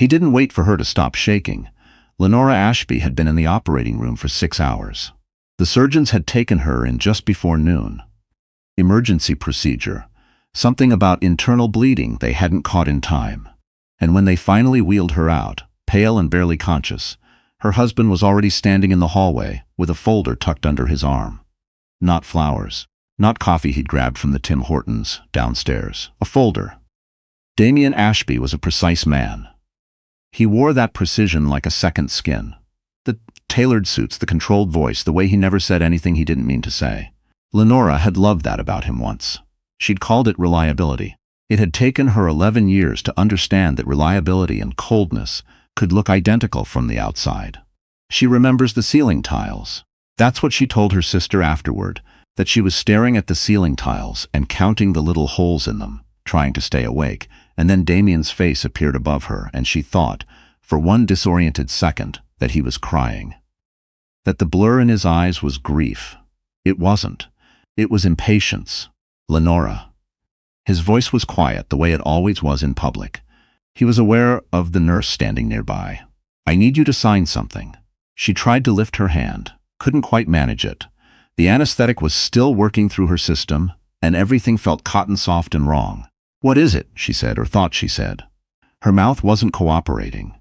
He didn't wait for her to stop shaking. Lenora Ashby had been in the operating room for 6 hours. The surgeons had taken her in just before noon. Emergency procedure. Something about internal bleeding they hadn't caught in time. And when they finally wheeled her out, pale and barely conscious, her husband was already standing in the hallway with a folder tucked under his arm. Not flowers. Not coffee he'd grabbed from the Tim Hortons downstairs. A folder. Damien Ashby was a precise man. He wore that precision like a second skin. The tailored suits, the controlled voice, the way he never said anything he didn't mean to say. Lenora had loved that about him once. She'd called it reliability. It had taken her 11 years to understand that reliability and coldness could look identical from the outside. She remembers the ceiling tiles. That's what she told her sister afterward, that she was staring at the ceiling tiles and counting the little holes in them, trying to stay awake, and then Damien's face appeared above her, and she thought, for one disoriented second, that he was crying. That the blur in his eyes was grief. It wasn't. It was impatience. Lenora. His voice was quiet, the way it always was in public. He was aware of the nurse standing nearby. "I need you to sign something." She tried to lift her hand, couldn't quite manage it. The anesthetic was still working through her system, and everything felt cotton soft and wrong. "What is it?" she said, or thought she said. Her mouth wasn't cooperating.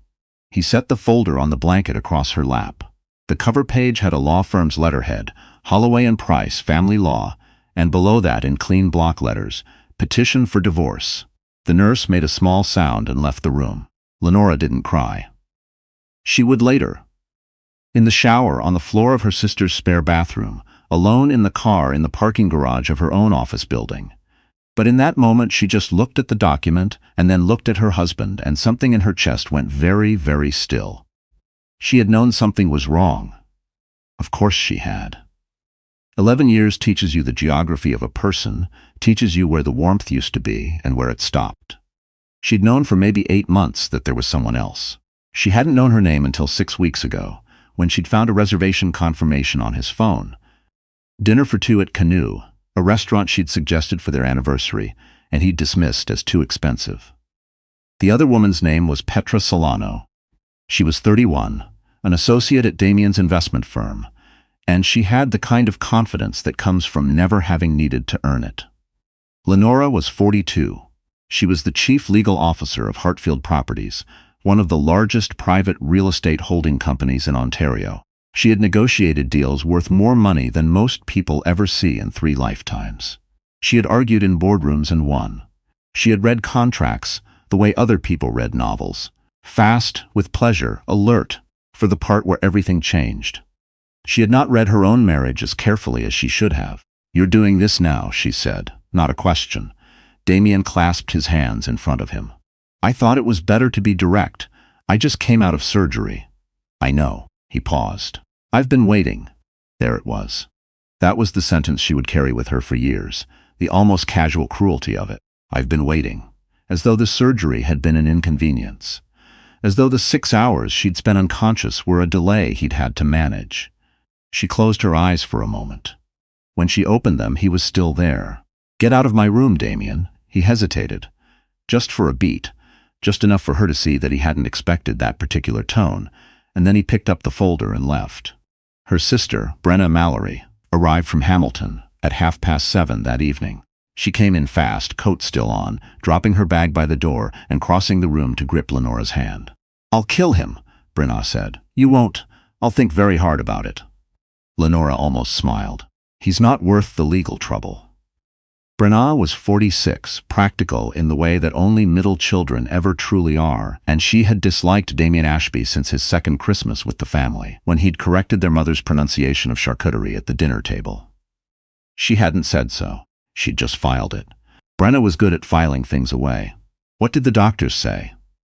He set the folder on the blanket across her lap. The cover page had a law firm's letterhead, Holloway and Price, Family Law, and below that in clean block letters, Petition for Divorce. The nurse made a small sound and left the room. Lenora didn't cry. She would later. In the shower on the floor of her sister's spare bathroom, alone in the car in the parking garage of her own office building. But in that moment she just looked at the document and then looked at her husband, and something in her chest went very, very still. She had known something was wrong. Of course she had. 11 years teaches you the geography of a person, teaches you where the warmth used to be and where it stopped. She'd known for maybe 8 months that there was someone else. She hadn't known her name until 6 weeks ago, when she'd found a reservation confirmation on his phone. Dinner for 2 at Canoe, a restaurant she'd suggested for their anniversary, and he'd dismissed as too expensive. The other woman's name was Petra Solano. She was 31, an associate at Damien's investment firm, and she had the kind of confidence that comes from never having needed to earn it. Lenora was 42. She was the chief legal officer of Hartfield Properties, one of the largest private real estate holding companies in Ontario. She had negotiated deals worth more money than most people ever see in 3 lifetimes. She had argued in boardrooms and won. She had read contracts the way other people read novels, fast, with pleasure, alert, for the part where everything changed. She had not read her own marriage as carefully as she should have. "You're doing this now," she said, not a question. Damien clasped his hands in front of him. "I thought it was better to be direct. I just came out of surgery." "I know." He paused. "I've been waiting." There it was. That was the sentence she would carry with her for years, the almost casual cruelty of it. "I've been waiting." As though the surgery had been an inconvenience. As though the 6 hours she'd spent unconscious were a delay he'd had to manage. She closed her eyes for a moment. When she opened them, he was still there. "Get out of my room, Damien." He hesitated. Just for a beat. Just enough for her to see that he hadn't expected that particular tone, and then he picked up the folder and left. Her sister, Brenna Mallory, arrived from Hamilton at 7:30 that evening. She came in fast, coat still on, dropping her bag by the door and crossing the room to grip Lenora's hand. "I'll kill him," Brenna said. "You won't. I'll think very hard about it." Lenora almost smiled. "He's not worth the legal trouble." Brenna was 46, practical in the way that only middle children ever truly are, and she had disliked Damien Ashby since his second Christmas with the family, when he'd corrected their mother's pronunciation of charcuterie at the dinner table. She hadn't said so. She'd just filed it. Brenna was good at filing things away. What did the doctors say?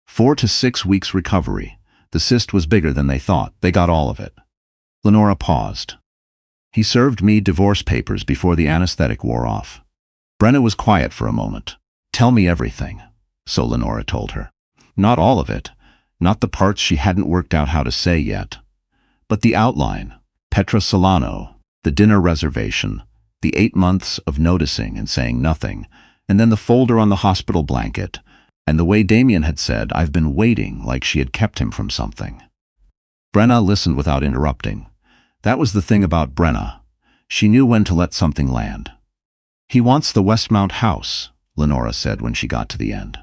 4 to 6 weeks recovery. The cyst was bigger than they thought. They got all of it. Lenora paused. "He served me divorce papers before the anesthetic wore off." Brenna was quiet for a moment. "Tell me everything," so Lenora told her. Not all of it, not the parts she hadn't worked out how to say yet, but the outline. Petra Solano, the dinner reservation, the 8 months of noticing and saying nothing, and then the folder on the hospital blanket, And the way Damien had said, "I've been waiting," like she had kept him from something. Brenna listened without interrupting. That was the thing about Brenna. She knew when to let something land. "He wants the Westmount house," Lenora said when she got to the end.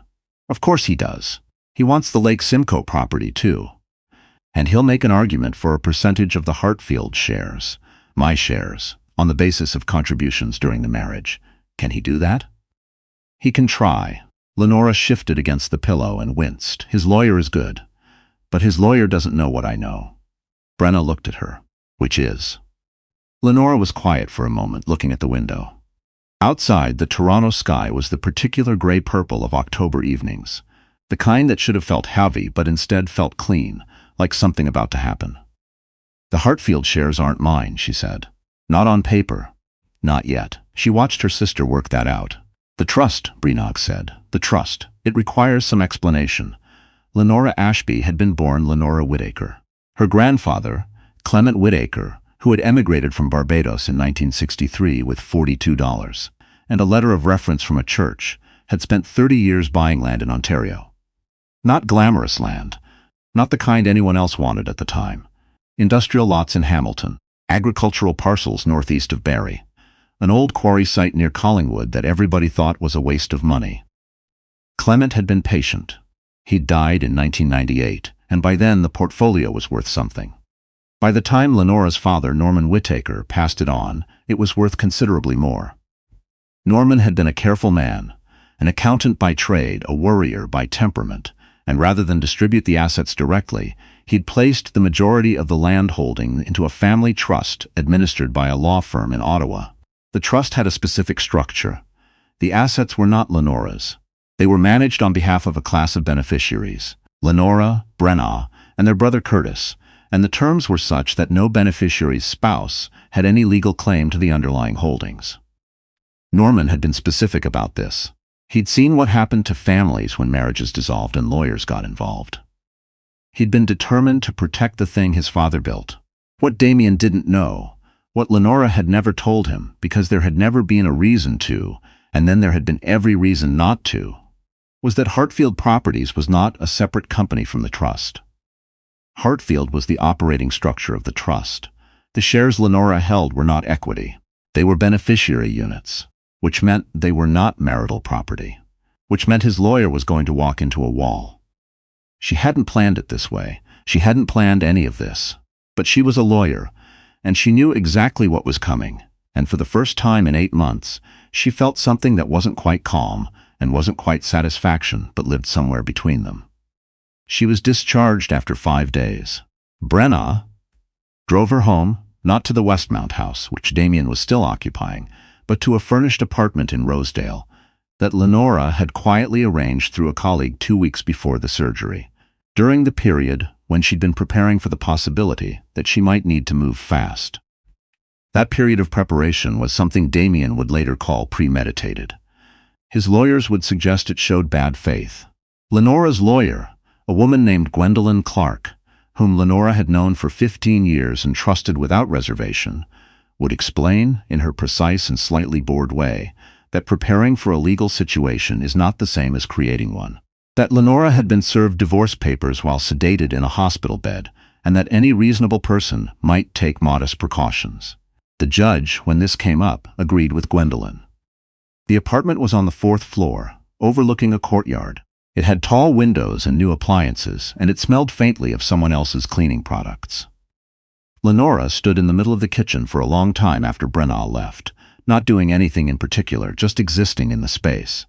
"Of course he does. He wants the Lake Simcoe property, too. And he'll make an argument for a percentage of the Hartfield shares, my shares, on the basis of contributions during the marriage. Can he do that?" "He can try." Lenora shifted against the pillow and winced. "His lawyer is good. But his lawyer doesn't know what I know." Brenna looked at her. "Which is?" Lenora was quiet for a moment, looking at the window. Outside, the Toronto sky was the particular gray-purple of October evenings, the kind that should have felt heavy but instead felt clean, like something about to happen. "The Hartfield shares aren't mine," she said. "Not on paper. Not yet." She watched her sister work that out. "The trust," Brenog said. "The trust. It requires some explanation." Lenora Ashby had been born Lenora Whittaker. Her grandfather, Clement Whittaker, who had emigrated from Barbados in 1963 with $42 and a letter of reference from a church, had spent 30 years buying land in Ontario. Not glamorous land, not the kind anyone else wanted at the time. Industrial lots in Hamilton, agricultural parcels northeast of Barrie, an old quarry site near Collingwood that everybody thought was a waste of money. Clement had been patient. He'd died in 1998, and by then the portfolio was worth something. By the time Lenora's father, Norman Whittaker, passed it on, it was worth considerably more. Norman had been a careful man, an accountant by trade, a worrier by temperament, and rather than distribute the assets directly, he'd placed the majority of the land holding into a family trust administered by a law firm in Ottawa. The trust had a specific structure. The assets were not Lenora's. They were managed on behalf of a class of beneficiaries, Lenora, Brenna, and their brother Curtis, and the terms were such that no beneficiary's spouse had any legal claim to the underlying holdings. Norman had been specific about this. He'd seen what happened to families when marriages dissolved and lawyers got involved. He'd been determined to protect the thing his father built. What Damien didn't know, what Lenora had never told him because there had never been a reason to, and then there had been every reason not to, was that Hartfield Properties was not a separate company from the trust. Hartfield was the operating structure of the trust. The shares Lenora held were not equity. They were beneficiary units, which meant they were not marital property, which meant his lawyer was going to walk into a wall. She hadn't planned it this way. She hadn't planned any of this. But she was a lawyer, and she knew exactly what was coming, and for the first time in 8 months, she felt something that wasn't quite calm and wasn't quite satisfaction, but lived somewhere between them. She was discharged after 5 days. Brenna drove her home, not to the Westmount house, which Damien was still occupying, but to a furnished apartment in Rosedale that Lenora had quietly arranged through a colleague 2 weeks before the surgery, during the period when she'd been preparing for the possibility that she might need to move fast. That period of preparation was something Damien would later call premeditated. His lawyers would suggest it showed bad faith. Lenora's lawyer, a woman named Gwendolyn Clark, whom Lenora had known for 15 years and trusted without reservation, would explain, in her precise and slightly bored way, that preparing for a legal situation is not the same as creating one. That Lenora had been served divorce papers while sedated in a hospital bed, and that any reasonable person might take modest precautions. The judge, when this came up, agreed with Gwendolyn. The apartment was on the 4th floor, overlooking a courtyard. It had tall windows and new appliances, and it smelled faintly of someone else's cleaning products. Lenora stood in the middle of the kitchen for a long time after Brenna left, not doing anything in particular, just existing in the space.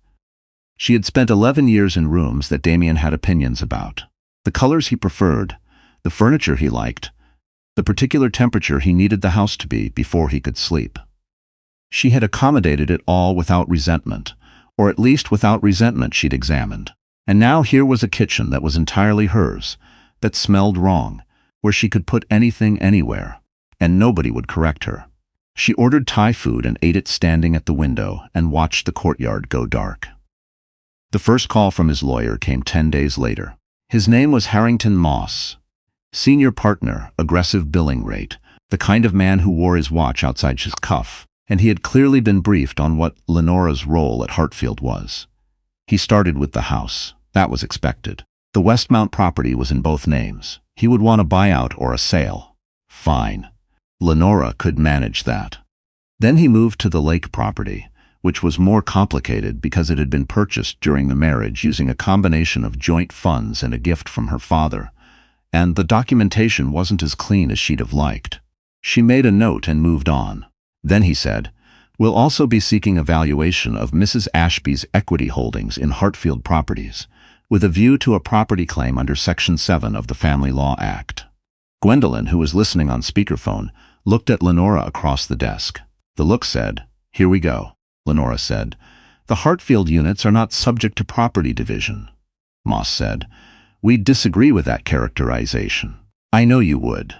She had spent 11 years in rooms that Damien had opinions about. The colors he preferred, the furniture he liked, the particular temperature he needed the house to be before he could sleep. She had accommodated it all without resentment, or at least without resentment she'd examined. And now here was a kitchen that was entirely hers, that smelled wrong, where she could put anything anywhere, and nobody would correct her. She ordered Thai food and ate it standing at the window and watched the courtyard go dark. The first call from his lawyer came 10 days later. His name was Harrington Moss. Senior partner, aggressive billing rate, the kind of man who wore his watch outside his cuff, and he had clearly been briefed on what Lenora's role at Hartfield was. He started with the house. That was expected. The Westmount property was in both names. He would want a buyout or a sale. Fine. Lenora could manage that. Then he moved to the lake property, which was more complicated because it had been purchased during the marriage using a combination of joint funds and a gift from her father, and the documentation wasn't as clean as she'd have liked. She made a note and moved on. Then he said, "We'll also be seeking a valuation of Mrs. Ashby's equity holdings in Hartfield Properties, with a view to a property claim under Section 7 of the Family Law Act." Gwendolyn, who was listening on speakerphone, looked at Lenora across the desk. The look said, "Here we go." Lenora said, "The Hartfield units are not subject to property division." Moss said, "We disagree with that characterization." "I know you would.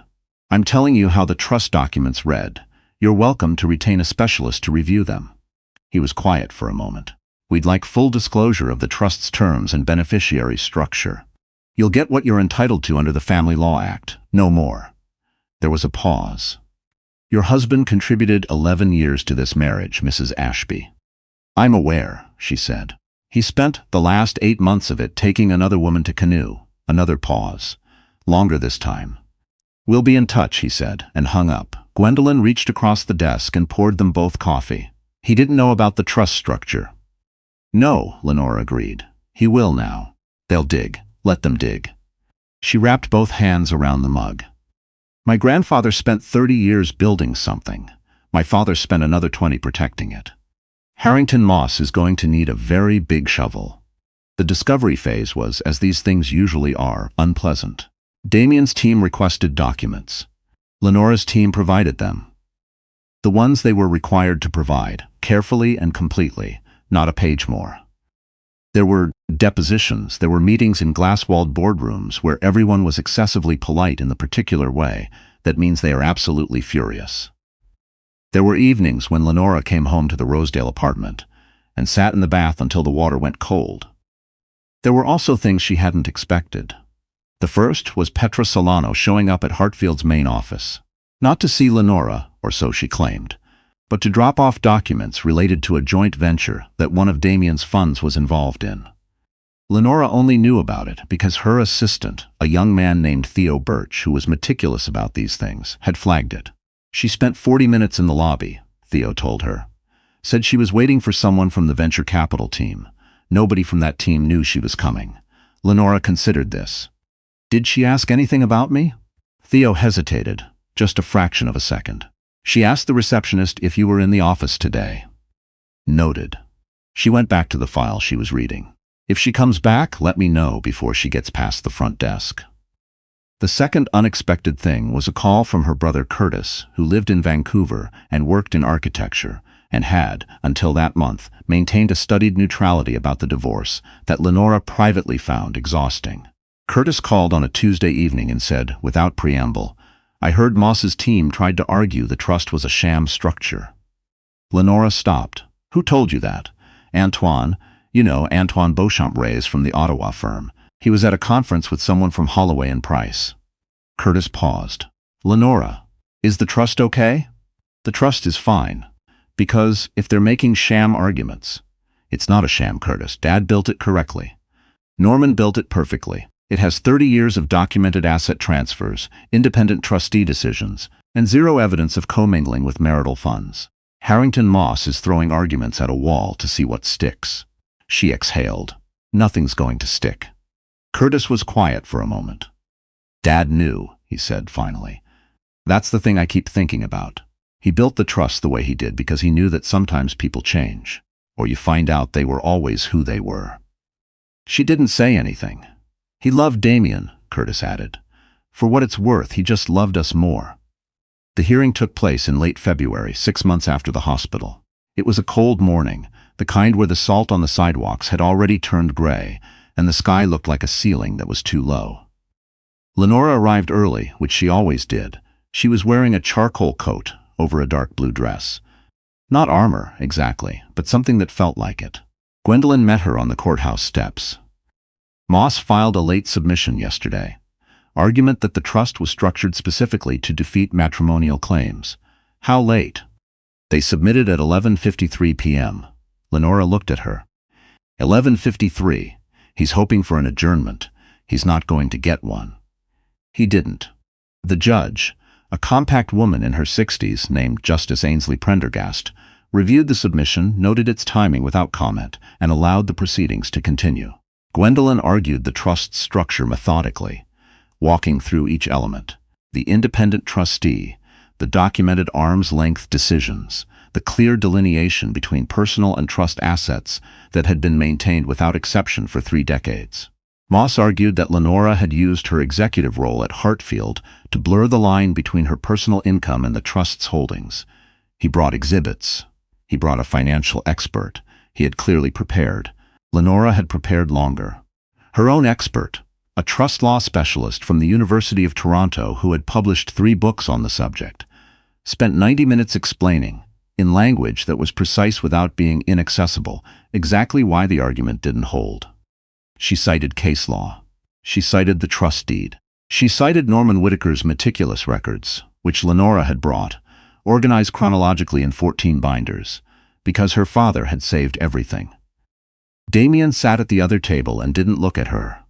I'm telling you how the trust documents read. You're welcome to retain a specialist to review them." He was quiet for a moment. "We'd like full disclosure of the trust's terms and beneficiary structure. You'll get what you're entitled to under the Family Law Act, no more." There was a pause. "Your husband contributed 11 years to this marriage, Mrs. Ashby." "I'm aware," she said. "He spent the last 8 months of it taking another woman to canoe." Another pause. "Longer this time." "We'll be in touch," he said, and hung up. Gwendolyn reached across the desk and poured them both coffee. "He didn't know about the trust structure." "No," Lenora agreed. "He will now. They'll dig. Let them dig." She wrapped both hands around the mug. "My grandfather spent 30 years building something. My father spent another 20 protecting it. Harrington Moss is going to need a very big shovel." The discovery phase was, as these things usually are, unpleasant. Damien's team requested documents. Lenora's team provided them. The ones they were required to provide, carefully and completely, not a page more. There were depositions, there were meetings in glass-walled boardrooms where everyone was excessively polite in the particular way that means they are absolutely furious. There were evenings when Lenora came home to the Rosedale apartment and sat in the bath until the water went cold. There were also things she hadn't expected. The first was Petra Solano showing up at Hartfield's main office. Not to see Lenora, or so she claimed, but to drop off documents related to a joint venture that one of Damien's funds was involved in. Lenora only knew about it because her assistant, a young man named Theo Birch, who was meticulous about these things, had flagged it. She spent 40 minutes in the lobby, Theo told her. Said she was waiting for someone from the venture capital team. Nobody from that team knew she was coming. Lenora considered this. "Did she ask anything about me?" Theo hesitated, just a fraction of a second. "She asked the receptionist if you were in the office today." Noted. She went back to the file she was reading. "If she comes back, let me know before she gets past the front desk." The second unexpected thing was a call from her brother Curtis, who lived in Vancouver and worked in architecture, and had, until that month, maintained a studied neutrality about the divorce that Lenora privately found exhausting. Curtis called on a Tuesday evening and said, without preamble, "I heard Moss's team tried to argue the trust was a sham structure." Lenora stopped. "Who told you that?" "Antoine. You know, Antoine Beauchamp-Reyes from the Ottawa firm. He was at a conference with someone from Holloway and Price." Curtis paused. "Lenora, is the trust okay?" "The trust is fine. Because if they're making sham arguments..." "It's not a sham, Curtis. Dad built it correctly. Norman built it perfectly. It has 30 years of documented asset transfers, independent trustee decisions, and zero evidence of commingling with marital funds. Harrington Moss is throwing arguments at a wall to see what sticks." She exhaled. "Nothing's going to stick." Curtis was quiet for a moment. "Dad knew," he said finally. "That's the thing I keep thinking about. He built the trust the way he did because he knew that sometimes people change, or you find out they were always who they were." She didn't say anything. "He loved Damien," Curtis added. "For what it's worth, he just loved us more." The hearing took place in late February, 6 months after the hospital. It was a cold morning, the kind where the salt on the sidewalks had already turned gray, and the sky looked like a ceiling that was too low. Lenora arrived early, which she always did. She was wearing a charcoal coat over a dark blue dress. Not armor, exactly, but something that felt like it. Gwendolyn met her on the courthouse steps. "Moss filed a late submission yesterday. Argument that the trust was structured specifically to defeat matrimonial claims." "How late?" "They submitted at 11:53 p.m. Lenora looked at her. 11:53. He's hoping for an adjournment. He's not going to get one. He didn't. The judge, a compact woman in her 60s named Justice Ainsley Prendergast, reviewed the submission, noted its timing without comment, and allowed the proceedings to continue. Gwendolyn argued the trust's structure methodically, walking through each element: the independent trustee, the documented arm's-length decisions, the clear delineation between personal and trust assets that had been maintained without exception for 3 decades. Moss argued that Lenora had used her executive role at Hartfield to blur the line between her personal income and the trust's holdings. He brought exhibits. He brought a financial expert. He had clearly prepared. Lenora had prepared longer. Her own expert, a trust law specialist from the University of Toronto who had published 3 books on the subject, spent 90 minutes explaining, in language that was precise without being inaccessible, exactly why the argument didn't hold. She cited case law. She cited the trust deed. She cited Norman Whitaker's meticulous records, which Lenora had brought, organized chronologically in 14 binders, because her father had saved everything. Damien sat at the other table and didn't look at her.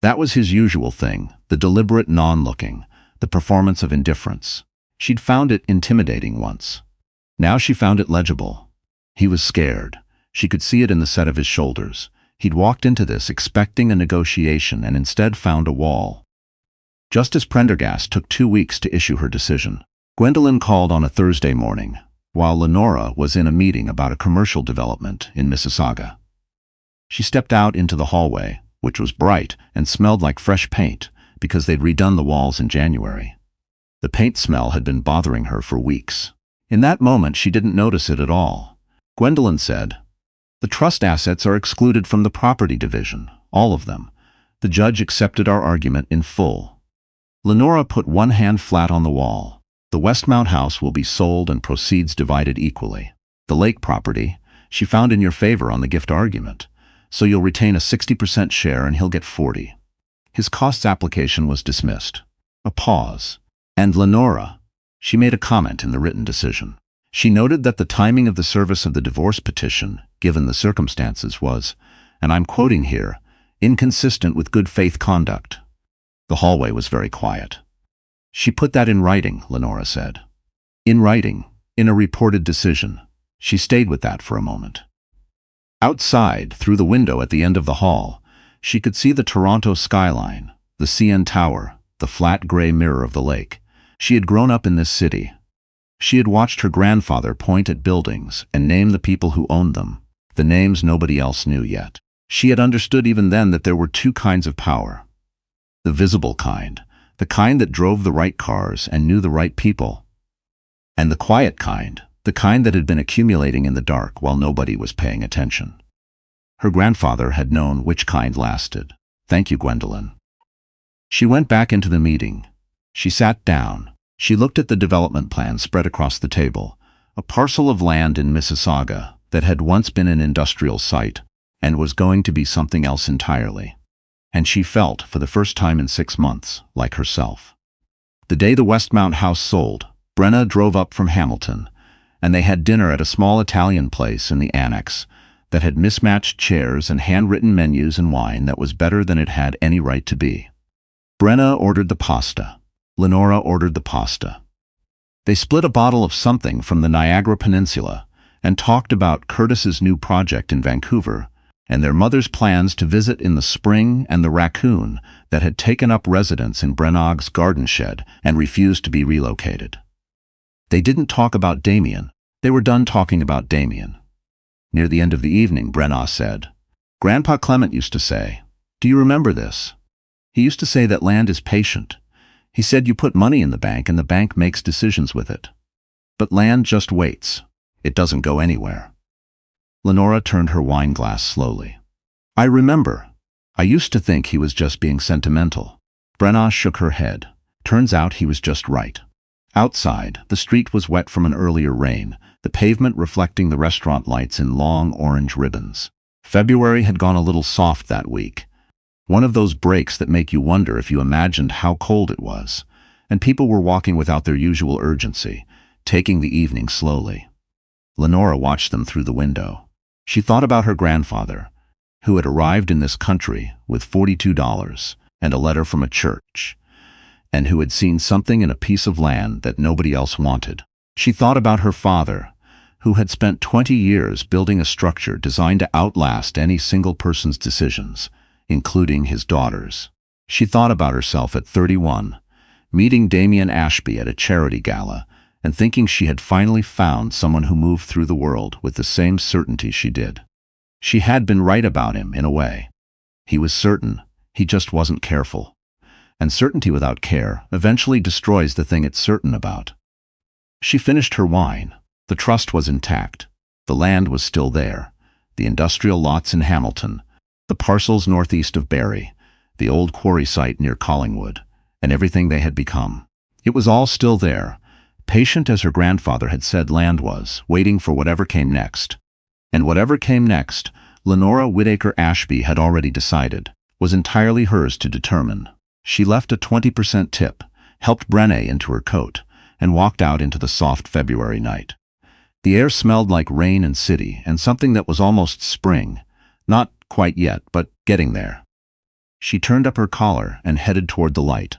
That was his usual thing, the deliberate non-looking, the performance of indifference. She'd found it intimidating once. Now she found it legible. He was scared. She could see it in the set of his shoulders. He'd walked into this expecting a negotiation and instead found a wall. Justice Prendergast took 2 weeks to issue her decision. Gwendolyn called on a Thursday morning, while Lenora was in a meeting about a commercial development in Mississauga. She stepped out into the hallway, which was bright and smelled like fresh paint because they'd redone the walls in January. The paint smell had been bothering her for weeks. In that moment, she didn't notice it at all. Gwendolyn said, "The trust assets are excluded from the property division, all of them." The judge accepted our argument in full. Lenora put one hand flat on the wall. "The Westmount house will be sold and proceeds divided equally. The lake property, she found in your favor on the gift argument, so you'll retain a 60% share and he'll get 40. His costs application was dismissed. A pause. And Lenora, she made a comment in the written decision. She noted that the timing of the service of the divorce petition, given the circumstances, was, and I'm quoting here, inconsistent with good faith conduct. The hallway was very quiet. She put that in writing, Lenora said. In writing, in a reported decision. She stayed with that for a moment. Outside, through the window at the end of the hall, she could see the Toronto skyline, the CN Tower, the flat gray mirror of the lake. She had grown up in this city. She had watched her grandfather point at buildings and name the people who owned them, the names nobody else knew yet. She had understood even then that there were 2 kinds of power. The visible kind, the kind that drove the right cars and knew the right people. And the quiet kind, the kind that had been accumulating in the dark while nobody was paying attention. Her grandfather had known which kind lasted. Thank you, Gwendolyn. She went back into the meeting. She sat down. She looked at the development plan spread across the table, a parcel of land in Mississauga that had once been an industrial site and was going to be something else entirely. And she felt, for the first time in 6 months, like herself. The day the Westmount house sold, Brenna drove up from Hamilton, and they had dinner at a small Italian place in the annex that had mismatched chairs and handwritten menus and wine that was better than it had any right to be. Brenna ordered the pasta. Lenora ordered the pasta. They split a bottle of something from the Niagara Peninsula and talked about Curtis's new project in Vancouver and their mother's plans to visit in the spring and the raccoon that had taken up residence in Brennog's garden shed and refused to be relocated. They didn't talk about Damien. They were done talking about Damien. Near the end of the evening, Brennog said, "Grandpa Clement used to say, do you remember this? He used to say that land is patient. He said you put money in the bank and the bank makes decisions with it. But land just waits. It doesn't go anywhere." Lenora turned her wine glass slowly. "I remember. I used to think he was just being sentimental." Brenna shook her head. Turns out he was just right. Outside, the street was wet from an earlier rain, the pavement reflecting the restaurant lights in long orange ribbons. February had gone a little soft that week. One of those breaks that make you wonder if you imagined how cold it was, and people were walking without their usual urgency, taking the evening slowly. Lenora watched them through the window. She thought about her grandfather. who had arrived in this country with $42 and a letter from a church, and who had seen something in a piece of land that nobody else wanted. She thought about her father, who had spent 20 years building a structure designed to outlast any single person's decisions, including his daughter's. She thought about herself at 31, meeting Damian Ashby at a charity gala, and thinking she had finally found someone who moved through the world with the same certainty she did. She had been right about him, in a way. He was certain, he just wasn't careful. And certainty without care eventually destroys the thing it's certain about. She finished her wine. The trust was intact. The land was still there. The industrial lots in Hamilton, the parcels northeast of Barrie, the old quarry site near Collingwood, and everything they had become. It was all still there, patient as her grandfather had said land was, waiting for whatever came next. And whatever came next, Lenora Whittaker Ashby had already decided, was entirely hers to determine. She left a 20% tip, helped Brené into her coat, and walked out into the soft February night. The air smelled like rain and city, and something that was almost spring. Not quite yet, but getting there. She turned up her collar and headed toward the light.